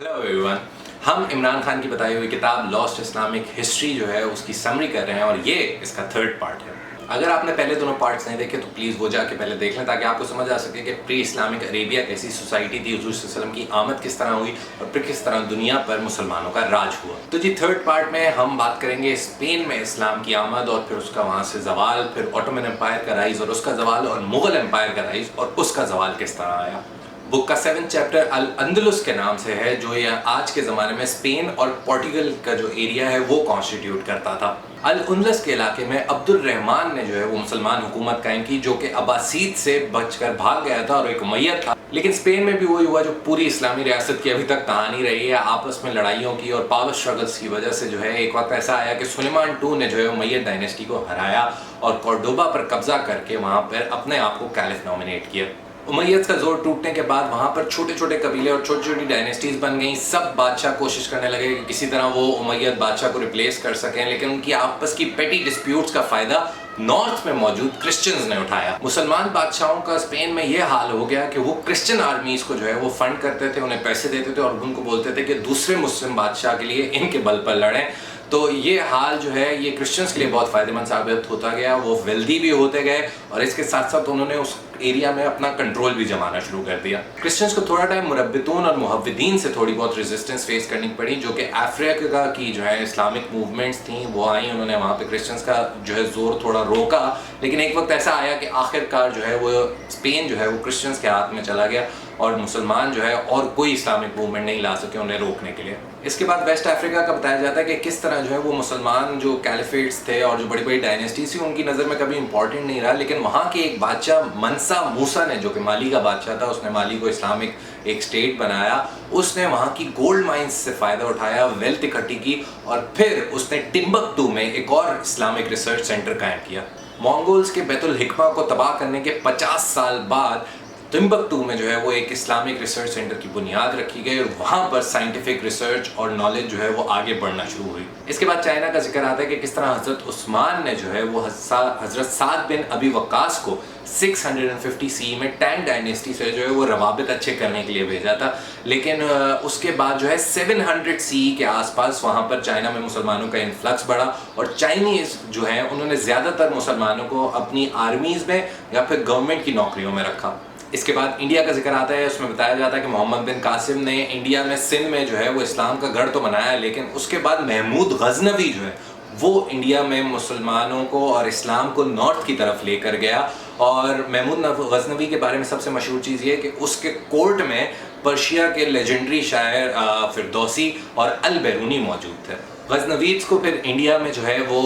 Hello everyone, हम इमरान खान की बताई हुई किताब लॉस्ट इस्लामिक हिस्ट्री जो है उसकी समरी कर रहे हैं और ये इसका थर्ड पार्ट है। अगर आपने पहले दोनों पार्ट्स नहीं देखे तो प्लीज़ वो जाके पहले देख लें ताकि आपको समझ आ सके कि प्री इस्लामिक अरेबिया कैसी सोसाइटी थी, हुजूर सल्लल्लाहु अलैहि वसल्लम की आमद किस तरह हुई और फिर किस तरह दुनिया पर मुसलमानों का राज हुआ। तो जी थर्ड पार्ट में हम बात करेंगे स्पेन में इस्लाम की आमद और फिर उसका वहाँ से जवाल, फिर ऑटोमन एम्पायर का राइज और उसका जवाल और मुगल एम्पायर का राइज और उसका जवाल किस तरह आया। बुक का 7th चैप्टर अल अंदलुस के नाम से है, जो ये आज के ज़माने में स्पेन और पोर्टुगल का जो एरिया है वो कॉन्स्टिट्यूट करता था। अल अंदलुस के इलाके में अब्दुल रहमान ने जो है वो मुसलमान हुकूमत कायम की, जो कि अब्बासीद से बचकर भाग गया था और एक उमय्यद था। लेकिन स्पेन में भी वही हुआ जो पूरी इस्लामी रियासत की अभी तक कहानी रही है, आपस में लड़ाइयों की और पावर स्ट्रगल्स की वजह से जो है एक वक्त ऐसा आया कि सुलेमान II ने जो है उमय्यद डायनेस्टी को हराया और कॉर्डोबा पर कब्जा करके वहाँ पर अपने आप को कैलिफ नॉमिनेट किया। उमय्यद का जोर टूटने के बाद वहाँ पर छोटे छोटे कबीले और छोटी छोटी डायनेस्टीज बन गई। सब बादशाह कोशिश करने लगे कि किसी तरह वो उमय्यद बादशाह को रिप्लेस कर सकें, लेकिन उनकी आपस की पेटी डिस्प्यूट्स का फ़ायदा नॉर्थ में मौजूद क्रिश्चियंस ने उठाया। मुसलमान बादशाहों का स्पेन में ये हाल हो गया कि वो क्रिश्चियन आर्मीज को जो है वो फंड करते थे, उन्हें पैसे देते थे और उनको बोलते थे कि दूसरे मुस्लिम बादशाह के लिए इनके बल पर लड़ें। तो ये हाल जो है ये क्रिश्चियंस के लिए बहुत फ़ायदेमंद साबित होता गया, वो वेल्दी भी होते गए और इसके साथ साथ उन्होंने उस एरिया में अपना कंट्रोल भी जमाना शुरू कर दिया। क्रिश्चियंस को थोड़ा टाइम मुरब्बितून और मुहव्विदीन से थोड़ी बहुत रेजिस्टेंस फेस करनी पड़ी, जो कि अफ्रीका की जो है इस्लामिक मूवमेंट्स थी वो आई, उन्होंने वहाँ पे क्रिश्चियंस का जो है ज़ोर थोड़ा रोका। लेकिन एक वक्त ऐसा आया कि आखिरकार जो है वो स्पेन जो है वो क्रिश्चियंस के हाथ में चला गया और मुसलमान जो है और कोई इस्लामिक मूवमेंट नहीं ला सके उन्हें रोकने के लिए। इसके बाद वेस्ट अफ्रीका का बताया जाता है कि किस तरह जो है वो मुसलमान जो कैलिफेट्स थे और जो बड़ी बड़ी डायनेस्टीज थी उनकी नज़र में कभी इंपॉर्टेंट नहीं रहा, लेकिन वहाँ के एक बादशाह मनसा मूसा ने, जो कि माली का बादशाह था, उसने माली को इस्लामिक एक स्टेट बनाया। उसने वहाँ की गोल्ड माइंस से फ़ायदा उठाया, वेल्थ इकट्ठी की और फिर उसने टिम्बकटू में एक और इस्लामिक रिसर्च सेंटर कायम किया। मंगोल्स के बैतुल हिकमा को तबाह करने के 50 साल बाद टिम्बकटू में जो है वो एक इस्लामिक रिसर्च सेंटर की बुनियाद रखी गई और वहाँ पर साइंटिफिक रिसर्च और नॉलेज जो है वो आगे बढ़ना शुरू हुई। इसके बाद चाइना का जिक्र आता है कि किस तरह हज़रत उस्मान ने जो है वो हज़रत साद बिन अबी वक्कास को 650 CE में टैंग डायनेस्टी से जो है वो रवाबित अच्छे करने के लिए भेजा था। लेकिन उसके बाद जो है 700 CE के आसपास वहाँ पर चाइना में मुसलमानों का इन्फ्लक्स बढ़ा और चाइनीज़ जो है उन्होंने ज़्यादातर मुसलमानों को अपनी आर्मीज़ में या फिर गवर्नमेंट की नौकरियों में रखा। इसके बाद इंडिया का जिक्र आता है, उसमें बताया जाता है कि मोहम्मद बिन कासिम ने इंडिया में सिंध में जो है वो इस्लाम का गढ़ तो बनाया, लेकिन उसके बाद महमूद गजनवी जो है वो इंडिया में मुसलमानों को और इस्लाम को नॉर्थ की तरफ लेकर गया। और महमूद गजनवी के बारे में सबसे मशहूर चीज़ ये है कि उसके कोर्ट में पर्शिया के लेजेंडरी शायर फिरदौसी और अल बैरूनी मौजूद थे। गजनवीज को फिर इंडिया में जो है वो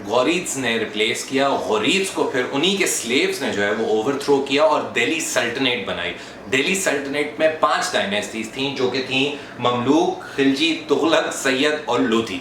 गौरीज ने रिप्लेस किया और गौरीज को फिर उन्हीं के स्लेव्स ने जो है वो ओवरथ्रो किया और दिल्ली सल्तनत बनाई। दिल्ली सल्तनत में 5 डायनेस्टीज थीं, जो कि थीं ममलूक, खिलजी, तुगलक, सैयद और लोधी।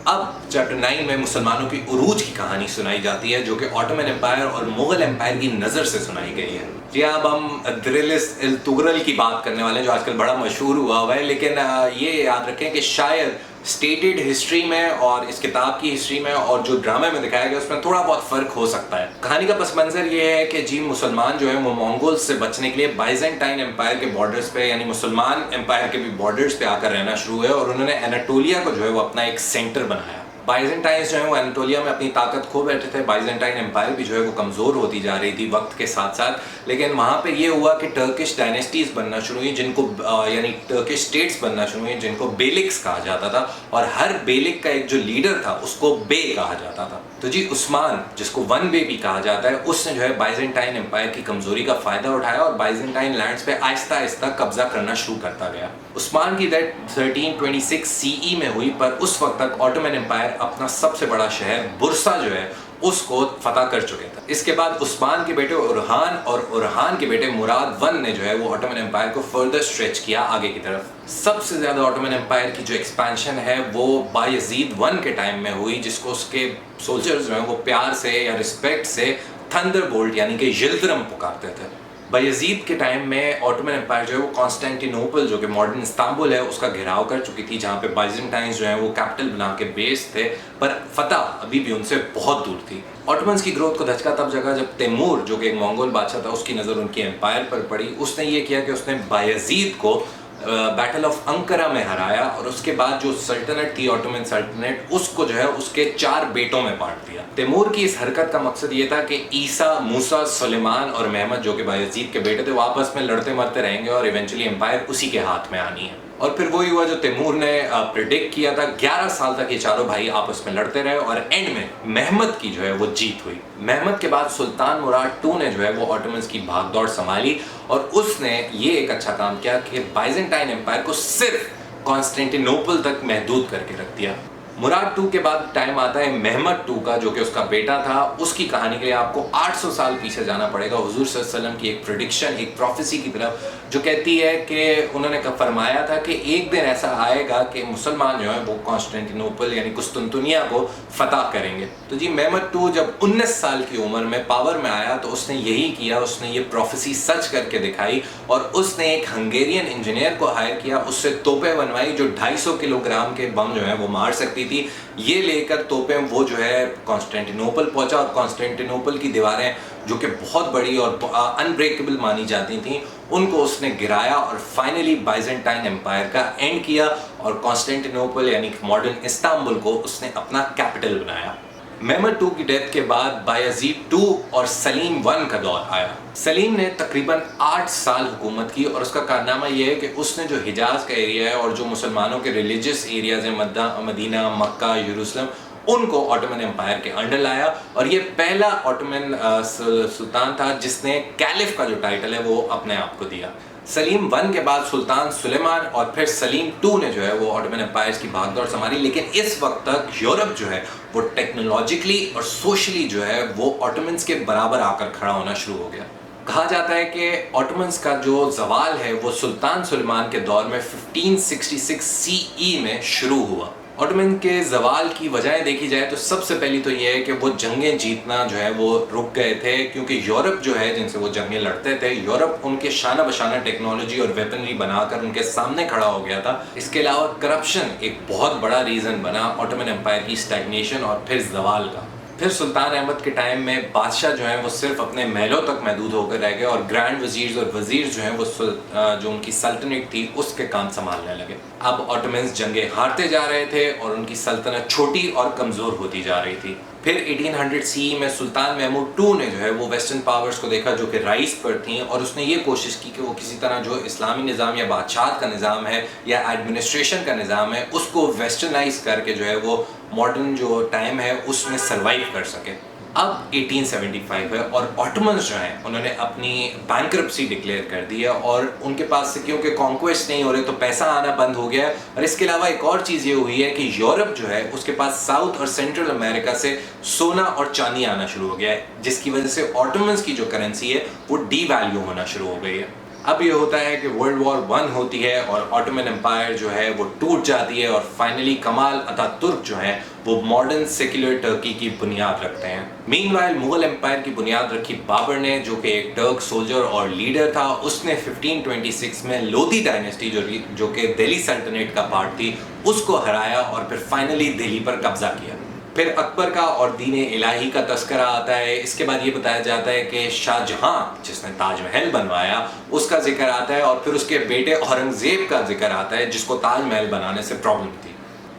अब चैप्टर 9 में मुसलमानों की उरूज की कहानी सुनाई जाती है, जो कि ऑटोमन एम्पायर और मुगल एम्पायर की नज़र से सुनाई गई है। जी अब हम द्रिलिस इल तुगरल की बात करने वाले हैं, जो आजकल बड़ा मशहूर हुआ है, लेकिन ये याद रखें कि शायद स्टेटेड हिस्ट्री में और इस किताब की हिस्ट्री में और जो ड्रामे में दिखाया गया उसमें थोड़ा बहुत फ़र्क हो सकता है। कहानी का पस मंज़र ये है कि जी मुसलमान जो है वो मंगोल्स से बचने के लिए बाइजेंटाइन एम्पायर के बॉर्डर्स पे, यानी मुसलमान एम्पायर के भी बॉर्डर्स पे आकर रहना शुरू हुए और उन्होंने एनाटोलिया को जो है वो अपना एक सेंटर बनाया। बाइजेंटाइंस जो है वो एनाटोलिया में अपनी ताकत खो बैठे थे। बाइजेंटाइन एम्पायर भी जो है वो कमज़ोर होती जा रही थी वक्त के साथ साथ, लेकिन वहाँ पे ये हुआ कि टर्किश डायनेस्टीज़ बनना शुरू हुई, जिनको यानी टर्किश स्टेट्स बनना शुरू हुई, जिनको बेलिक्स कहा जाता था और हर बेलिक का एक जो लीडर था उसको बे कहा जाता था। तो जी उस्मान, जिसको वन बे भी कहा जाता है, उसने जो है बाइजेंटाइन एम्पायर की कमज़ोरी का फ़ायदा उठाया और बाइजेंटाइन लैंड्स पे आहिस्ता आहिस्ता कब्जा करना शुरू करता गया। उस्मान की डेथ 1326 CE में हुई, पर उस वक्त तक ऑटोमन एम्पायर अपना सबसे बड़ा शहर बुरसा जो है उसको फतह कर चुके थे। इसके बाद उस्मान के बेटे उरहान और उरहान के बेटे मुराद वन ने जो है वो ऑटोमन एम्पायर को फर्दर स्ट्रेच किया आगे की तरफ। सबसे ज़्यादा ऑटोमन एम्पायर की जो एक्सपेंशन है वो बायजीद I के टाइम में हुई, जिसको उसके सोल्जर्स जो हैं वो प्यार से या रिस्पेक्ट से थंडरबोल्ट यानी कि यिल्दिरम पुकारते थे। बायजीद के टाइम में ऑटोमन एम्पायर जो है वो कॉन्स्टेंटिनोपल, जो कि मॉडर्न इस्तांबुल है, उसका घेराव कर चुकी थी, जहाँ पे बाइजेंटाइंस जो है वो कैपिटल बना के बेस थे, पर फतह अभी भी उनसे बहुत दूर थी। ऑटोमन्स की ग्रोथ को धचका तब जगह जब तैमूर, जो कि एक मंगोल बादशाह था, उसकी नज़र उनकी एम्पायर पर पड़ी। उसने ये किया कि उसने बायजीद को बैटल ऑफ अंकारा में हराया और उसके बाद जो सल्तनत थी ऑटोमन सल्तनत उसको जो है उसके 4 बेटों में बांट दिया। तैमूर की इस हरकत का मकसद ये था कि ईसा, मूसा, सुलेमान और महमद जो कि बायजीद के बेटे थे वो आपस में लड़ते मरते रहेंगे और इवेंचुअली एम्पायर उसी के हाथ में आनी है। और फिर वही हुआ जो तैमूर ने प्रिडिक्ट किया था। 11 साल तक ये चारों भाई आपस में लड़ते रहे और एंड में महमद की जो है वो जीत हुई। महमद के बाद सुल्तान मुराद II ने जो है वो ऑटोमन्स की भागदौड़ संभाली और उसने ये एक अच्छा काम किया कि बाइजेंटाइन एम्पायर को सिर्फ कॉन्स्टेंटिनोपल तक महदूद करके रख दिया। मुराद II के बाद टाइम आता है महमद II का, जो कि उसका बेटा था। उसकी कहानी के लिए आपको 800 साल पीछे जाना पड़ेगा, हुजूर सल्लल्लाहु अलैहि वसल्लम की एक प्रेडिक्शन, एक प्रोफेसी की तरफ, जो कहती है कि उन्होंने फरमाया था कि एक दिन ऐसा आएगा कि मुसलमान जो है वो कॉन्स्टेंटिनोपल यानी कुस्तुनतुनिया को फतह करेंगे। तो जी महमद II जब 19 साल की उम्र में पावर में आया तो उसने यही किया, उसने ये प्रोफेसी सच करके दिखाई और उसने एक हंगेरियन इंजीनियर को हायर किया, उससे तोपें बनवाई जो 250 किलोग्राम के बम जो है वो मार सकती थी। ये लेकर तोपें वो जो है कॉन्स्टेंटिनोपल पहुंचा और कॉन्स्टेंटिनोपल की दीवारें जो कि बहुत बड़ी और अनब्रेकेबल मानी जाती थी उनको उसने गिराया और फाइनली बाइजेंटाइन एम्पायर का एंड किया और कॉन्स्टेंटिनोपल यानी मॉडर्न इस्तांबुल को उसने अपना कैपिटल बनाया। महमद II की डेथ के बाद बायजीद II और सलीम I का दौर आया। सलीम ने तकरीबन 8 साल हुकूमत की और उसका कारनामा यह है कि उसने जो हिजाज का एरिया है और जो मुसलमानों के रिलीजियस एरियाज हैं मदीना, मक्का, यरूशलेम, उनको ऑटोमन एम्पायर के अंडर लाया और ये पहला ऑटोमन सुल्तान था जिसने कैलिफ का जो टाइटल है वो अपने आप को दिया। सलीम I के बाद सुल्तान सुलेमान और फिर सलीम II ने जो है वो ऑटोमन एम्पायर की भागदौड़ संभाली, लेकिन इस वक्त तक यूरोप जो है वो टेक्नोलॉजिकली और सोशली जो है वो ऑटोमन्स के बराबर आकर खड़ा होना शुरू हो गया। कहा जाता है कि ऑटोमन्स का जो जवाल है वो सुल्तान सुलेमान के दौर में 1566 CE में शुरू हुआ। ऑटोमन के जवाल की वजह देखी जाए तो सबसे पहली तो ये है कि वो जंगें जीतना जो है वो रुक गए थे, क्योंकि यूरोप जो है जिनसे वो जंगें लड़ते थे, यूरोप उनके शाना बशाना टेक्नोलॉजी और वेपनरी बनाकर उनके सामने खड़ा हो गया था। इसके अलावा करप्शन एक बहुत बड़ा रीज़न बना ऑटोमन एम्पायर की स्टैग्नेशन और फिर जवाल का। फिर सुल्तान अहमद के टाइम में बादशाह जो हैं वो सिर्फ अपने महलों तक महदूद होकर रह गए और ग्रैंड वजीर्स और वजीर जो हैं वो जो उनकी सल्तनत थी उसके काम संभालने लगे। अब ऑटोमन्स जंगें हारते जा रहे थे और उनकी सल्तनत छोटी और कमज़ोर होती जा रही थी। फिर 1800 CE में सुल्तान महमूद II ने जो है वो वेस्टर्न पावर्स को देखा जो कि राइज पर थी और उसने ये कोशिश की कि वो किसी तरह जो इस्लामी निज़ाम या बादशाह का निज़ाम है या एडमिनिस्ट्रेशन का निज़ाम है उसको वेस्टर्नाइज करके जो है वो मॉडर्न जो टाइम है उसमें सर्वाइव कर सके। अब 1875 है और ऑटोमन्स जो हैं उन्होंने अपनी बैंक्रप्सी डिक्लेयर कर दी है और उनके पास से क्योंकि कॉन्क्वेस्ट नहीं हो रहे तो पैसा आना बंद हो गया है। और इसके अलावा एक और चीज़ ये हुई है कि यूरोप जो है उसके पास साउथ और सेंट्रल अमेरिका से सोना और चांदी आना शुरू हो गया है, जिसकी वजह से ऑटोमन्स की जो करेंसी है वो डी वैल्यू होना शुरू हो गई है। अब ये होता है कि वर्ल्ड वॉर I होती है और ऑटोमन एम्पायर जो है वो टूट जाती है और फाइनली कमाल अतातुर्क जो है वो मॉडर्न सेक्युलर टर्की की बुनियाद रखते हैं। मीनवाइल मुगल एम्पायर की बुनियाद रखी बाबर ने, जो कि एक टर्क सोल्जर और लीडर था। उसने 1526 में लोधी डायनेस्टी जो कि दिल्ली सल्तनत का पार्ट थी उसको हराया और फिर फाइनली दिल्ली पर कब्जा किया। फिर अकबर का और दीन इलाही का तस्करा आता है। इसके बाद ये बताया जाता है कि शाहजहां जिसने ताजमहल बनवाया उसका जिक्र आता है और फिर उसके बेटे औरंगजेब का जिक्र आता है जिसको ताजमहल बनाने से प्रॉब्लम थी।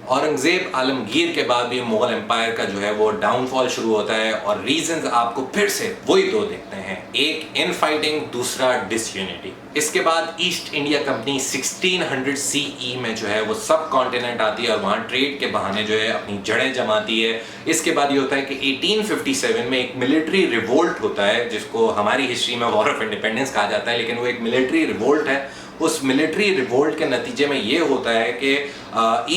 औरंगजेब आलमगीर के बाद भी मुगल एम्पायर का जो है वो डाउनफॉल शुरू होता है और रीजंस आपको फिर से वही दो दिखते हैं, एक इनफाइटिंग, दूसरा डिसयूनिटी। इसके बाद ईस्ट इंडिया कंपनी 1600 CE में जो है वो सब कॉन्टिनेंट आती है और वहाँ ट्रेड के बहाने जो है अपनी जड़ें जमाती है। इसके बाद ये होता है कि 1857 में एक मिलिट्री रिवोल्ट होता है जिसको हमारी हिस्ट्री में वॉर ऑफ इंडिपेंडेंस कहा जाता है, लेकिन वो एक मिलिट्री रिवोल्ट है। उस मिलिट्री रिवोल्ट के नतीजे में ये होता है कि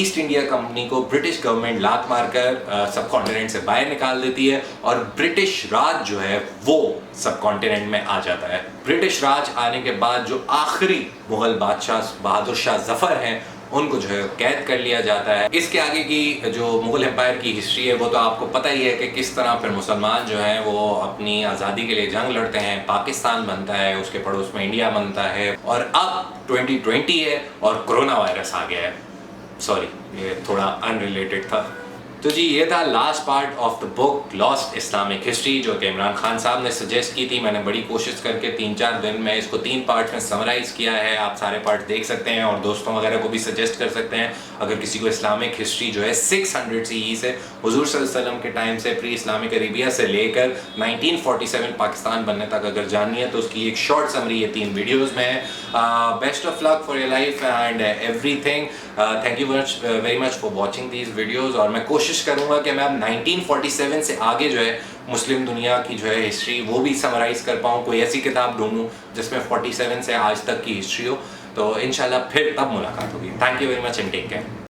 ईस्ट इंडिया कंपनी को ब्रिटिश गवर्नमेंट लात मारकर सब कॉन्टिनेंट से बाहर निकाल देती है और ब्रिटिश राज जो है वो सब कॉन्टिनेंट में आ जाता है। ब्रिटिश राज आने के बाद जो आखिरी मुगल बादशाह बहादुर शाह जफर हैं उनको जो है कैद कर लिया जाता है। इसके आगे की जो मुगल एम्पायर की हिस्ट्री है वो तो आपको पता ही है कि किस तरह फिर मुसलमान जो हैं वो अपनी आज़ादी के लिए जंग लड़ते हैं, पाकिस्तान बनता है, उसके पड़ोस में इंडिया बनता है और अब 2020 है और कोरोना वायरस आ गया है। सॉरी, ये थोड़ा अनरिलेटेड था। تو جی یہ تھا last part of the book last Islamic history جو کہ عمران خان صاحب نے سجیسٹ کی تھی. میں نے بڑی کوشش کر کے 3-4 دن میں اس کو 3 پارٹ میں سمرائز کیا ہے. آپ سارے پارٹ دیکھ سکتے ہیں اور دوستوں وغیرہ کو بھی سجیسٹ کر سکتے ہیں اگر کسی کو اسلامک ہسٹری جو ہے 600 CE سے حضور صلی اللہ علیہ وسلم کے ٹائم سے پری اسلامک عربیہ سے لے کر 1947 پاکستان بننے تک اگر جاننی ہے تو اس کی ایک شارٹ سمری یہ 3 ویڈیوز میں ہے. Best of luck for your life and everything. Thank you very much for watching these videos. اور میں کوشش کروں گا کہ میں اب 1947 سے آگے جو ہے مسلم دنیا کی جو ہے ہسٹری وہ بھی سمرائز کر پاؤں. کوئی ایسی کتاب ڈھونڈوں جس میں 47 سے آج تک کی ہسٹری ہو. تو انشاءاللہ پھر تب ملاقات ہوگی. Thank you very much and take care.